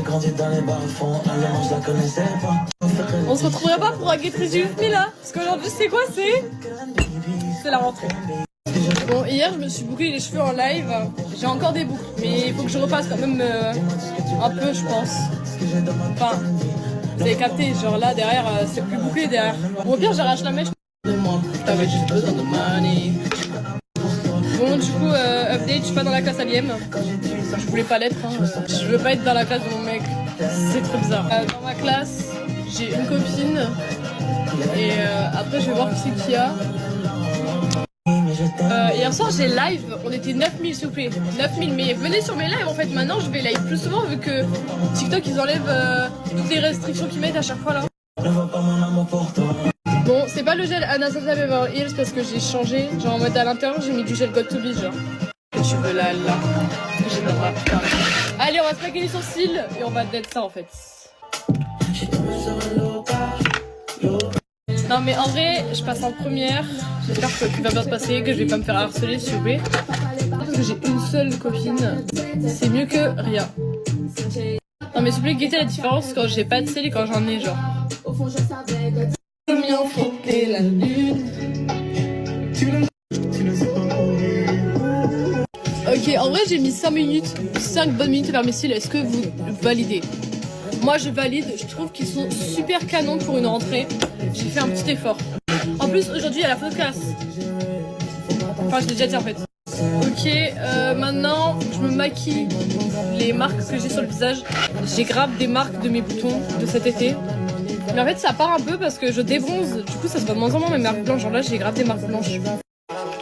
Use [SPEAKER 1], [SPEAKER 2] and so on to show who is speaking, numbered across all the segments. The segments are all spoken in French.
[SPEAKER 1] grandi dans les bas-fonds, alors je la connaissais pas.
[SPEAKER 2] On se retrouverait pas pour un Get Ready With Me là? Parce qu'aujourd'hui c'est quoi? C'est la rentrée. Bon, hier je me suis bouclé les cheveux en live. J'ai encore des boucles, mais il faut que je repasse quand même un peu, je pense. Enfin, vous avez capté, genre là derrière, c'est plus bouclé derrière. Ou au pire, j'arrache la mèche. Bon, du coup, update, je suis pas dans la classe à l'IM. Je voulais pas l'être, hein. Je veux pas être dans la classe de mon mec. C'est trop bizarre. Dans ma classe, j'ai une copine. Et après, je vais voir qui c'est qu'il y a. Hier soir j'ai live, on était 9000 s'il vous plaît, 9000, mais venez sur mes lives en fait, maintenant je vais live plus souvent vu que TikTok ils enlèvent toutes les restrictions qu'ils mettent à chaque fois là. Bon, c'est pas le gel Anastasia Beverly Hills parce que j'ai changé, genre en mode à l'intérieur j'ai mis du gel Got To Be genre. Tu veux là, allez, on va se plaquer les sourcils et on va dead ça en fait. Non mais en vrai, je passe en première. J'espère que tout va bien se passer, que je vais pas me faire harceler s'il vous plaît. Parce que j'ai une seule copine, c'est mieux que rien. Non mais s'il vous plaît, guettez la différence quand j'ai pas de sel et quand j'en ai genre. La lune. Ok, en vrai j'ai mis 5 minutes, 5 bonnes minutes à faire mes cils, est-ce que vous validez? Moi je valide, je trouve qu'ils sont super canons pour une rentrée. J'ai fait un petit effort. En plus aujourd'hui il y a la photo de classe. Enfin je l'ai déjà dit en fait. Ok, maintenant je me maquille les marques que j'ai sur le visage. J'ai grave des marques de mes boutons de cet été. Mais en fait ça part un peu parce que je débronze. Du coup ça se voit de moins en moins mes marques blanches. Genre là j'ai grave des marques blanches.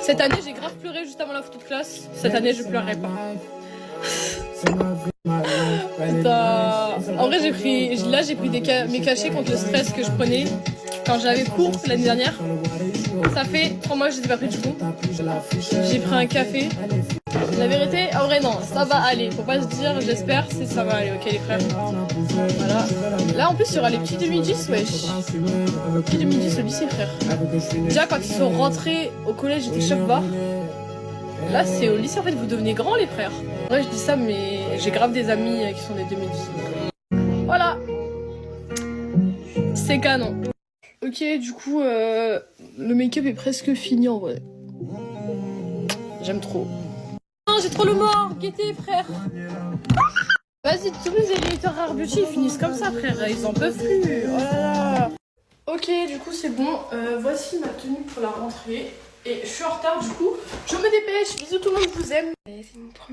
[SPEAKER 2] Cette année j'ai grave pleuré juste avant la photo de classe. Cette année je pleurerai pas. En vrai j'ai pris mes cachets contre le stress que je prenais quand j'avais cours l'année dernière. Ça fait 3 mois que je les ai pas pris du coup. J'ai pris un café. La vérité, en vrai non, ça va aller. Faut pas se dire, j'espère, c'est ça va aller, ok les frères. Voilà. Là en plus il y aura les petits 2010, wesh. Les petits 2010 au lycée frère. Déjà quand ils sont rentrés au collège j'étais choc bas. Là c'est au lycée en fait, vous devenez grands les frères. Ouais je dis ça mais j'ai grave des amis qui sont des 2010. Voilà. C'est canon. Ok du coup le make-up est presque fini en vrai. J'aime trop. Non j'ai trop le mort, guettez frère. Vas-y tous mes éditeurs Rare Beauty ils finissent comme ça frère, ils en peuvent plus. Oh là là. Ok du coup c'est bon, voici ma tenue pour la rentrée. Et je suis en retard du coup, je me dépêche, bisous tout le monde, je vous aime. C'est mon premier